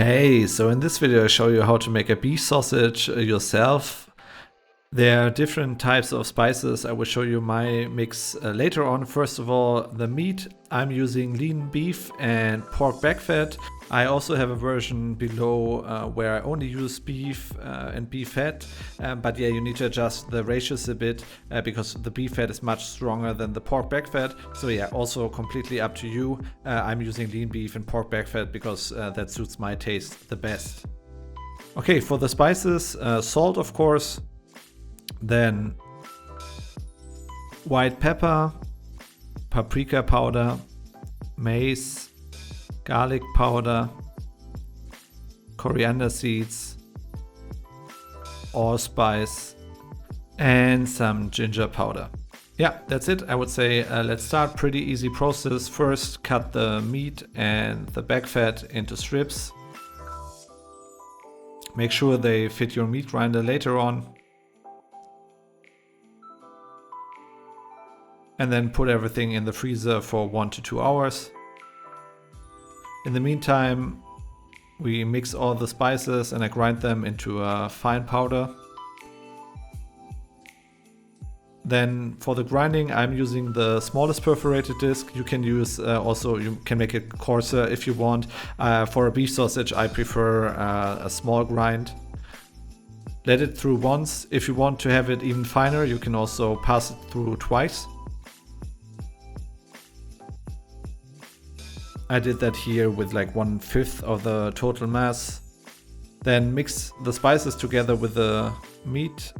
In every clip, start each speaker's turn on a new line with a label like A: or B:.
A: Hey, so in this video I show you how to make a beef sausage yourself. There are different types of spices. I will show you my mix later on. First of all, the meat. I'm using lean beef and pork back fat. I also have a version below where I only use beef and beef fat. But yeah, you need to adjust the ratios a bit because the beef fat is much stronger than the pork back fat. So yeah, also completely up to you. I'm using lean beef and pork back fat because that suits my taste the best. Okay, for the spices, salt of course. Then white pepper, paprika powder, mace, garlic powder, coriander seeds, allspice, and some ginger powder. Yeah, that's it. I would say let's start. Pretty easy process. First, cut the meat and the back fat into strips. Make sure they fit your meat grinder later on. And then put everything in the freezer for 1 to 2 hours. In the meantime, we mix all the spices and I grind them into a fine powder. Then for the grinding, I'm using the smallest perforated disc. You can use also, you can make it coarser if you want. For a beef sausage, I prefer a small grind. Let it through once. If you want to have it even finer, you can also pass it through twice. I did that here with like 1/5 of the total mass. Then mix the spices together with the meat.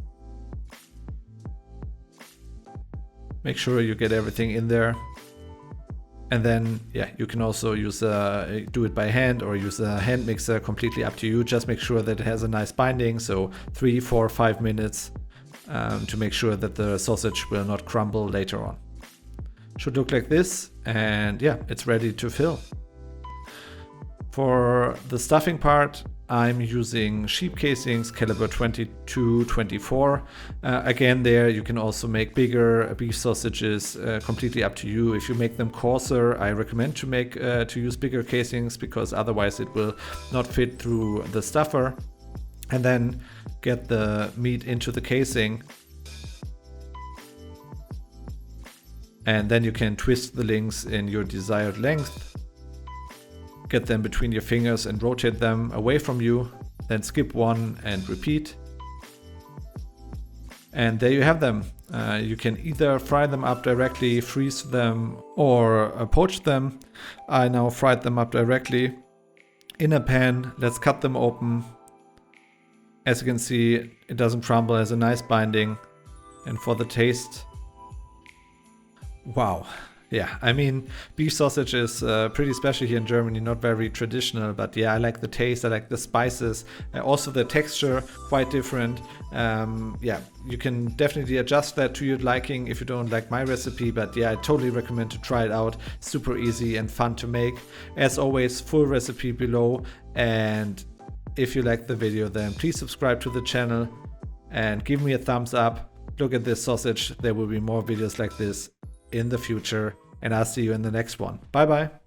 A: Make sure you get everything in there. And then, yeah, you can also use do it by hand or use a hand mixer, completely up to you. Just make sure that it has a nice binding. So 3, 4, 5 minutes to make sure that the sausage will not crumble later on. Should look like this, and yeah, it's ready to fill. For the stuffing part, I'm using sheep casings, caliber 22-24. Again, there you can also make bigger beef sausages, completely up to you. If you make them coarser, I recommend to use bigger casings because otherwise it will not fit through the stuffer. And then get the meat into the casing. And then you can twist the links in your desired length. Get them between your fingers and rotate them away from you. Then skip one and repeat. And there you have them. You can either fry them up directly, freeze them, or poach them. I now fried them up directly in a pan. Let's cut them open. As you can see, it doesn't crumble, has a nice binding. And for the taste, wow. Yeah, I mean, beef sausage is pretty special here in Germany, not very traditional, but yeah, I like the taste, I like the spices, also the texture, quite different. Yeah, you can definitely adjust that to your liking if you don't like my recipe, but yeah, I totally recommend to try it out. Super easy and fun to make. As always, full recipe below, and if you liked the video, then please subscribe to the channel and give me a thumbs up. Look at this sausage, there will be more videos like this in the future, and I'll see you in the next one. Bye bye.